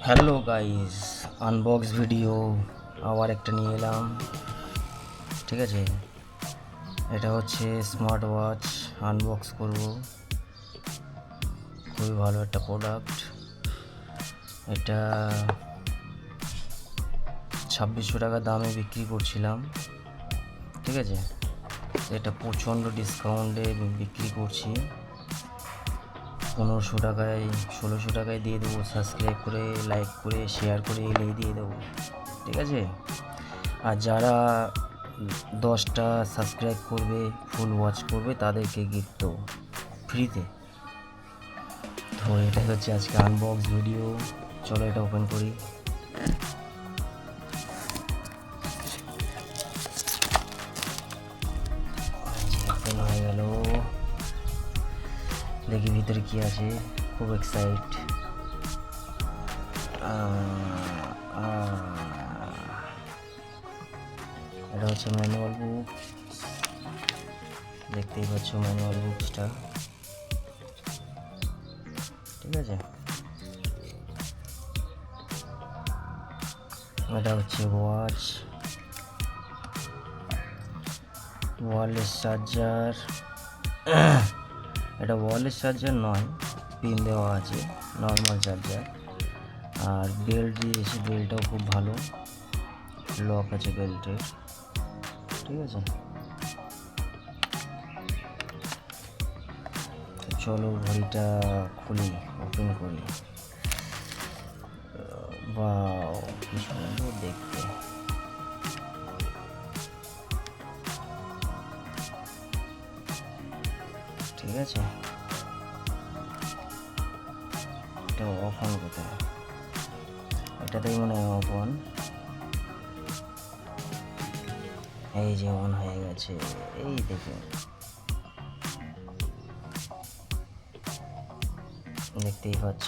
Hello guys, unbox video আবার একটা নিয়ে এলাম। ঠিক আছে, এটা হচ্ছে স্মার্ট ওয়াচ আনবক্স করব। খুবই ভালো একটা প্রোডাক্ট। এটা 2600 টাকা দামে বিক্রি করছিলাম। ঠিক আছে, এটা প্রচণ্ড ডিসকাউন্টে বিক্রি করছি। 1500 টাকায় 1600 টাকায় দিয়ে দেবো। সাবস্ক্রাইব করে, লাইক করে, শেয়ার করে এলেই দিয়ে দেবো। ঠিক আছে, আর যারা 10টা সাবস্ক্রাইব করবে, ফুল ওয়াচ করবে, তাদেরকে গিফট দেবো ফ্রিতে। তো এটাই হচ্ছে আজকে আনবক্স ভিডিও। চলো এটা ওপেন করি। ওপেন হয়ে গেল, দেখি ভিতরে কি আছে। খুব এক্সাইট। এটা হচ্ছে ম্যানুয়াল বুক, দেখতেই পাচ্ছ ম্যানুয়াল বুকসটা। ঠিক আছে, এটা হচ্ছে ওয়াচ, ওয়্যারলেস চার্জার। এটা ওয়্যারলেস চার্জার নয়, পিন দেওয়া আছে, নর্মাল চার্জার। আর বেল্ট দিয়েছে, বেল্টটাও খুব ভালো, লক আছে বেল্টের। ঠিক আছে, চলো ঘড়িটা খুলি, ওপেন করি। বাও, কি সুন্দর দেখতে। ঠিক আছে, এটা অফ অন কোথায়? এটাতেই মনে হয় অফ অন। এই যে অন হয়ে গেছে, এই দেখুন, দেখতেই পাচ্ছ।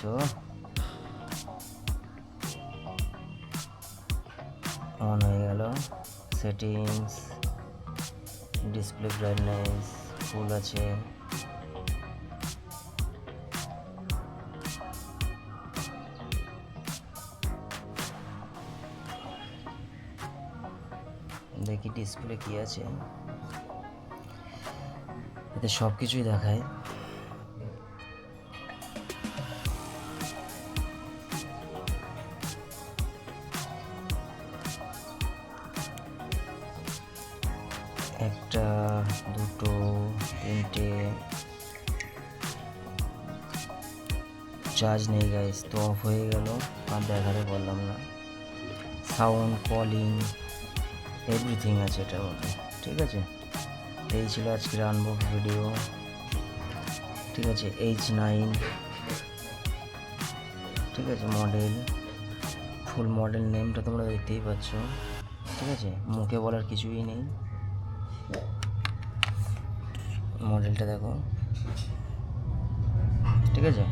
অন হয়ে গেল। সেটিংস, ডিসপ্লে ব্রাইটনেস ফুল আছে। দেখি ডিসপ্লে কি আছে, এতে সব কিছুই দেখায়। একটা, দুটো, তিনটে। চার্জ নেই গাইস, তো অফ হয়ে গেল, আর দেখাতে পারলাম না। সাউন্ড, কলিং, এভরিথিং আছে এটার মধ্যে। ঠিক আছে, এই ছিল আজকের আনবক্স ভিডিও। ঠিক আছে, H9। ঠিক আছে, মডেল, ফুল মডেল নেমটা তোমরা দেখতেই পাচ্ছ। ঠিক আছে, মুখে বলার কিছুই নেই, মডেলটা দেখো। ঠিক আছে,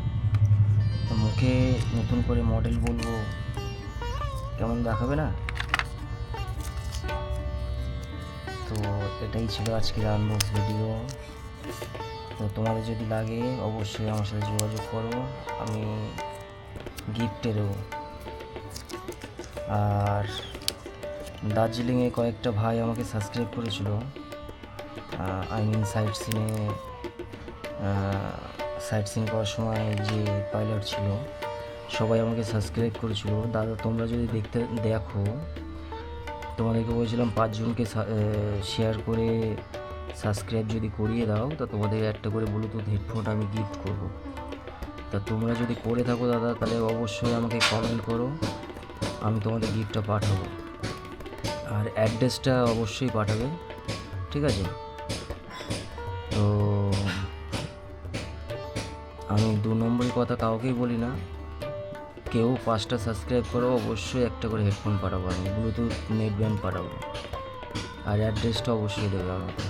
মুখে নতুন করে মডেল বলবো, কেমন দেখাবে না? তো এটাই ছিল আজকের আনবক্স ভিডিও। তো তোমাদের যদি লাগে অবশ্যই আমার সাথে যোগাযোগ করো, আমি গিফটে দেবো। আর দার্জিলিংয়ে কয়েকটা ভাই আমাকে সাবস্ক্রাইব করেছিল, সাইট সিন করার সময় যে পাইলট ছিল, সবাই আমাকে সাবস্ক্রাইব করেছিল। দাদা, তোমরা যদি দেখো, তোমাদেরকে বলেছিলাম 5 জনকে শেয়ার করে সাবস্ক্রাইব যদি করিয়ে দাও, তো তোমাদের একটা করে ব্লুটুথ হেডফোন আমি গিফট করব। তা তোমরা যদি করে থাকো দাদা, তাহলে অবশ্যই আমাকে কমেন্ট করো, আমি তোমাদের গিফটটা পাঠাবো। আর অ্যাড্রেসটা অবশ্যই পাঠাবে। ঠিক আছে, তো আমি 2 নম্বরের কথা কাউকেই বলি না। কেউ 5টা সাবস্ক্রাইব করো, অবশ্যই একটা করে হেডফোন পাঠাবো, আমি ব্লুটুথ নেট ব্যান্ড পাঠাবো। আর অ্যাড্রেসটা অবশ্যই দেবে আমাকে।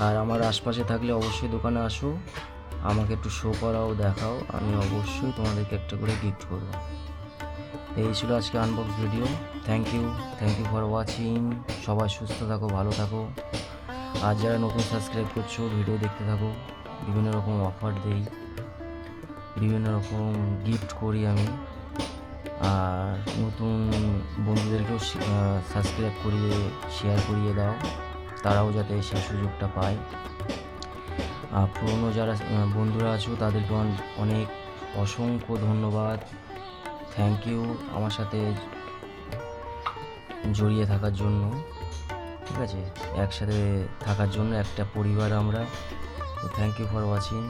আর আমার আশপাশে থাকলে অবশ্যই দোকানে আসো, আমাকে একটু শো করাও, দেখাও, আমি অবশ্যই তোমাদেরকে একটা করে গিফট করবো। এই ছিল আজকে unbox video. Thank you for watching. সবাই সুস্থ থাকো, ভালো থাকো। আর যারা নতুন সাবস্ক্রাইব করছো, ভিডিও দেখতে থাকো। বিভিন্ন রকম অফার দেই, বিভিন্ন রকম গিফট করি আমি। আর নতুন বন্ধুদেরকেও সাবস্ক্রাইব করিয়ে শেয়ার করিয়ে দাও, তারাও যাতে সেই সুযোগটা পায়। আর পুরনো যারা বন্ধুরা আছো তাদেরকে অনেক অসংখ্য ধন্যবাদ, থ্যাংক ইউ আমার সাথে জড়িয়ে থাকার জন্য। ঠিক আছে, একসাথে থাকার জন্য একটা পরিবার আমরা। তো থ্যাংক ইউ ফর ওয়াচিং।